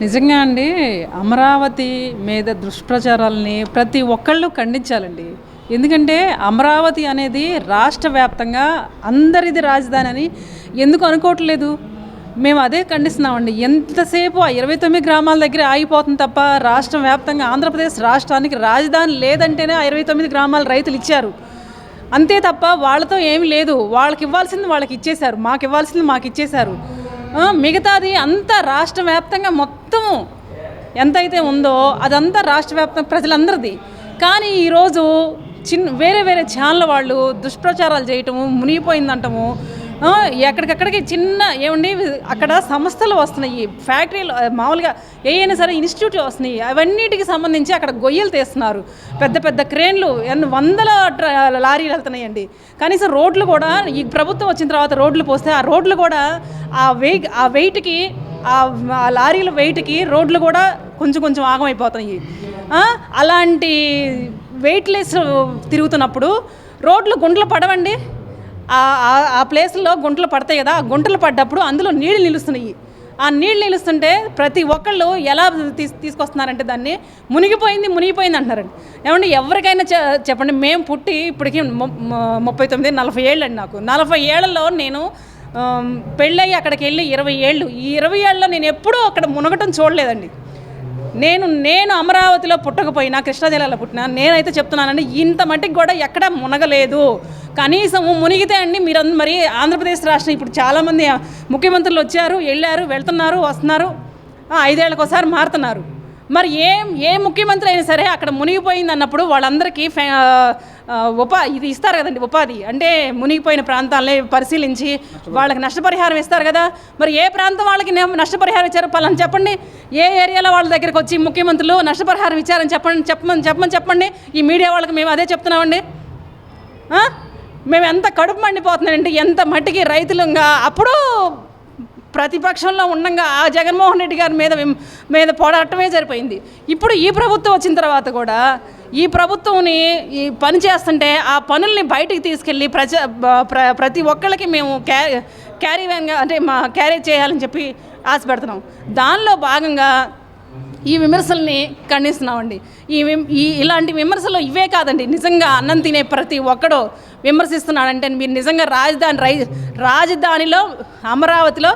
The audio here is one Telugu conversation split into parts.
నిజంగా అండి. అమరావతి మీద దుష్ప్రచారాలని ప్రతి ఒక్కళ్ళు ఖండించాలండి. ఎందుకంటే అమరావతి అనేది రాష్ట్ర వ్యాప్తంగా అందరిది రాజధాని అని ఎందుకు అనుకోవట్లేదు? మేము అదే ఖండిస్తున్నామండి. ఎంతసేపు ఆ 29 గ్రామాల దగ్గర ఆగిపోతుంది తప్ప రాష్ట్రం వ్యాప్తంగా ఆంధ్రప్రదేశ్ రాష్ట్రానికి రాజధాని లేదంటేనే ఆ 29 గ్రామాల రైతులు ఇచ్చారు. అంతే తప్ప వాళ్ళతో ఏమీ లేదు. వాళ్ళకి ఇవ్వాల్సింది వాళ్ళకి ఇచ్చేశారు, మాకు ఇవ్వాల్సింది మాకు ఇచ్చేశారు. మిగతాది అంతా రాష్ట్ర వ్యాప్తంగా మొత్తం ఎంతైతే ఉందో అదంతా రాష్ట్ర వ్యాప్తంగా ప్రజలందరిది. కానీ ఈరోజు వేరే వేరే ఛానల్ వాళ్ళు దుష్ప్రచారాలు చేయటము, మునిగిపోయిందంటము, ఎక్కడికక్కడికి చిన్న ఏమండి అక్కడ సంస్థలు వస్తున్నాయి, ఫ్యాక్టరీలు మామూలుగా ఏమైనా సరే ఇన్స్టిట్యూట్లు వస్తున్నాయి, అవన్నిటికి సంబంధించి అక్కడ గొయ్యలు తీస్తున్నారు. పెద్ద పెద్ద క్రేన్లు వందల లారీలు వెళ్తున్నాయండి. కనీసం రోడ్లు కూడా ఈ ప్రభుత్వం వచ్చిన తర్వాత రోడ్లు పోస్తే ఆ రోడ్లు కూడా ఆ వెయిట్కి ఆ లారీల వెయిట్కి రోడ్లు కూడా కొంచెం కొంచెం ఆగమైపోతాయి. అలాంటి వెయిట్లెస్ తిరుగుతున్నప్పుడు రోడ్లు గుంటలు పడవండి. ఆ ప్లేస్లో గుంటలు పడతాయి కదా, ఆ గుంటలు పడ్డప్పుడు అందులో నీళ్ళు నిలుస్తున్నాయి. ఆ నీళ్ళు నిలుస్తుంటే ప్రతి ఒక్కళ్ళు ఎలా తీసుకొస్తున్నారంటే దాన్ని మునిగిపోయింది అంటున్నారండి. ఏమంటే ఎవరికైనా చెప్పండి, మేము పుట్టి ఇప్పటికీ 39, 40 ఏళ్ళు అండి. నాకు 40 ఏళ్లలో నేను పెళ్ళయి అక్కడికి వెళ్ళి 20 ఏళ్ళు. ఈ 20 ఏళ్ళలో నేను ఎప్పుడూ అక్కడ మునగటం చూడలేదండి. నేను అమరావతిలో పుట్టకపోయినా, కృష్ణా జిల్లాలో పుట్టినా, నేనైతే చెప్తున్నానండి, ఇంత మట్టికి కూడా ఎక్కడ మునగలేదు. కనీసము మునిగితే అండి మీరు మరి ఆంధ్రప్రదేశ్ రాష్ట్రం ఇప్పుడు చాలామంది ముఖ్యమంత్రులు వచ్చారు, వెళ్ళారు, వెళ్తున్నారు, వస్తున్నారు, 5 ఏళ్ళకి ఒకసారి మారుతున్నారు. మరి ఏ ముఖ్యమంత్రి అయినా సరే అక్కడ మునిగిపోయింది అన్నప్పుడు వాళ్ళందరికీ ఇది ఇస్తారు కదండి. ఉపాధి అంటే మునిగిపోయిన ప్రాంతాలని పరిశీలించి వాళ్ళకి నష్టపరిహారం ఇస్తారు కదా. మరి ఏ ప్రాంతం వాళ్ళకి నష్టపరిహారం ఇచ్చారు పలానా చెప్పండి. ఏ ఏరియాలో వాళ్ళ దగ్గరికి వచ్చి ముఖ్యమంత్రులు నష్టపరిహారం ఇచ్చారని చెప్పండి. ఈ మీడియా వాళ్ళకి మేము అదే చెప్తున్నామండి. మేము ఎంత కడుపు మండిపోతున్నామండి, ఎంత మట్టికి రైతులుగా అప్పుడు ప్రతిపక్షంలో ఉండగా ఆ జగన్మోహన్ రెడ్డి గారి మీద పోరాటమే సరిపోయింది. ఇప్పుడు ఈ ప్రభుత్వం వచ్చిన తర్వాత కూడా ఈ ప్రభుత్వంని ఈ పని చేస్తుంటే ఆ పనుల్ని బయటికి తీసుకెళ్ళి ప్రతి ఒక్కళ్ళకి మేము క్యారీ చేయాలని చెప్పి ఆశపెడుతున్నాం. దానిలో భాగంగా ఈ విమర్శల్ని ఖండిస్తున్నామండి. ఇలాంటి విమర్శలు ఇవే కాదండి, నిజంగా అన్నం తినే ప్రతి ఒక్కడో విమర్శిస్తున్నాడంటే మీరు నిజంగా రాజధానిలో అమరావతిలో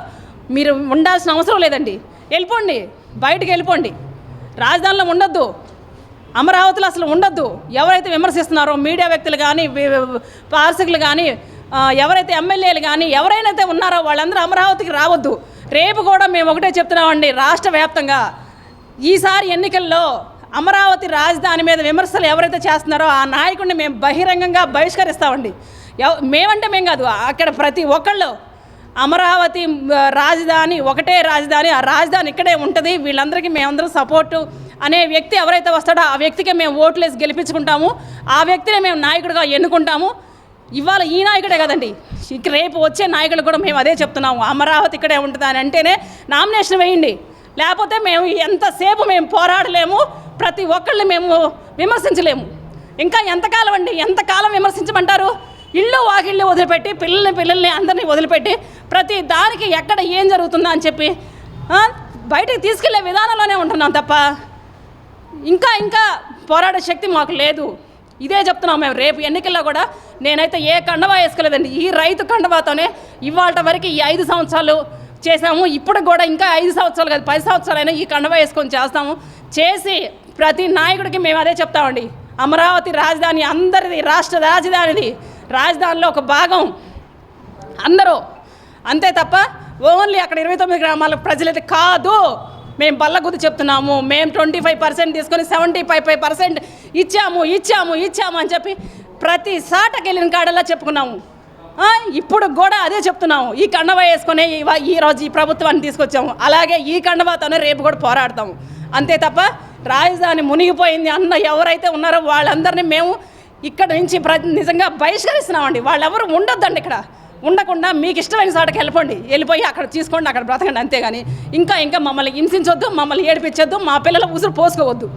మీరు ఉండాల్సిన అవసరం లేదండి. వెళ్ళిపోండి, బయటికి వెళ్ళిపోండి. రాజధానిలో ఉండొద్దు, అమరావతిలో అసలు ఉండొద్దు. ఎవరైతే విమర్శిస్తున్నారో మీడియా వ్యక్తులు కానీ, పార్షికులు కానీ, ఎవరైతే ఎమ్మెల్యేలు కానీ ఎవరైనా ఉన్నారో వాళ్ళందరూ అమరావతికి రావద్దు. రేపు కూడా మేము ఒకటే చెప్తున్నామండి, రాష్ట్ర వ్యాప్తంగా ఈసారి ఎన్నికల్లో అమరావతి రాజధాని మీద విమర్శలు ఎవరైతే చేస్తున్నారో ఆ నాయకుడిని మేము బహిరంగంగా బహిష్కరిస్తామండి. మేమంటే మేము కాదు, అక్కడ ప్రతి ఒక్కళ్ళు అమరావతి రాజధాని ఒకటే రాజధాని, ఆ రాజధాని ఇక్కడే ఉంటుంది, వీళ్ళందరికీ మేమందరం సపోర్టు అనే వ్యక్తి ఎవరైతే వస్తాడో ఆ వ్యక్తికి మేము ఓట్లేసి గెలిపించుకుంటాము, ఆ వ్యక్తిని మేము నాయకుడిగా ఎన్నుకుంటాము. ఇవాళ ఈ నాయకుడే కదండి, రేపు వచ్చే నాయకులు కూడా మేము అదే చెప్తున్నాము, అమరావతి ఇక్కడే ఉంటుంది అని అంటేనే నామినేషన్ వేయండి. లేకపోతే మేము ఎంతసేపు మేము పోరాడలేము, ప్రతి ఒక్కళ్ళని మేము విమర్శించలేము. ఇంకా ఎంతకాలం అండి, ఎంతకాలం విమర్శించమంటారు? ఇళ్ళు వాకిళ్ళు వదిలిపెట్టి పిల్లల్ని అందరినీ వదిలిపెట్టి ప్రతి దానికి ఎక్కడ ఏం జరుగుతుందో అని చెప్పి బయటికి తీసుకెళ్లే విధానంలోనే ఉంటున్నాం తప్ప ఇంకా పోరాడే శక్తి మాకు లేదు. ఇదే చెప్తున్నాం మేము. రేపు ఎన్నికల్లో కూడా నేనైతే ఏ కండవా వేసుకోలేదండి. ఈ రైతు కండవాతోనే ఇవాళ వరకు ఈ 5 సంవత్సరాలు చేసాము. ఇప్పుడు కూడా ఇంకా 5 సంవత్సరాలు కాదు 10 సంవత్సరాలైనా ఈ కండవా వేసుకొని చేస్తాము. చేసి ప్రతి నాయకుడికి మేము అదే చెప్తామండి, అమరావతి రాజధాని అందరిది, రాష్ట్ర రాజధానిది, రాజధానిలో ఒక భాగం అందరూ. అంతే తప్ప ఓన్లీ అక్కడ 29 గ్రామాల ప్రజలైతే కాదు. మేము బల్లగుద్ది చెప్తున్నాము. మేము 25% తీసుకొని 75% ఇచ్చాము అని చెప్పి ప్రతి సాటకి వెళ్ళిన కాడల్లా చెప్పుకున్నాము. ఇప్పుడు కూడా అదే చెప్తున్నాము. ఈ కండవా వేసుకొని ఈరోజు ఈ ప్రభుత్వాన్ని తీసుకొచ్చాము. అలాగే ఈ కండవాతోనే రేపు కూడా పోరాడతాము. అంతే తప్ప రాజధాని మునిగిపోయింది అన్న ఎవరైతే ఉన్నారో వాళ్ళందరినీ మేము ఇక్కడ నుంచి నిజంగా బహిష్కరిస్తున్నామండి. వాళ్ళెవరు ఉండొద్దండి. ఇక్కడ ఉండకుండా మీకు ఇష్టమైన చోటకి వెళ్ళిపోయి అక్కడ తీసుకోండి, అక్కడ బ్రతకండి. అంతేగాని ఇంకా మమ్మల్ని హింసించొద్దు, మమ్మల్ని ఏడిపించొద్దు, మా పిల్లల ఉసురు పోసుకోవద్దు.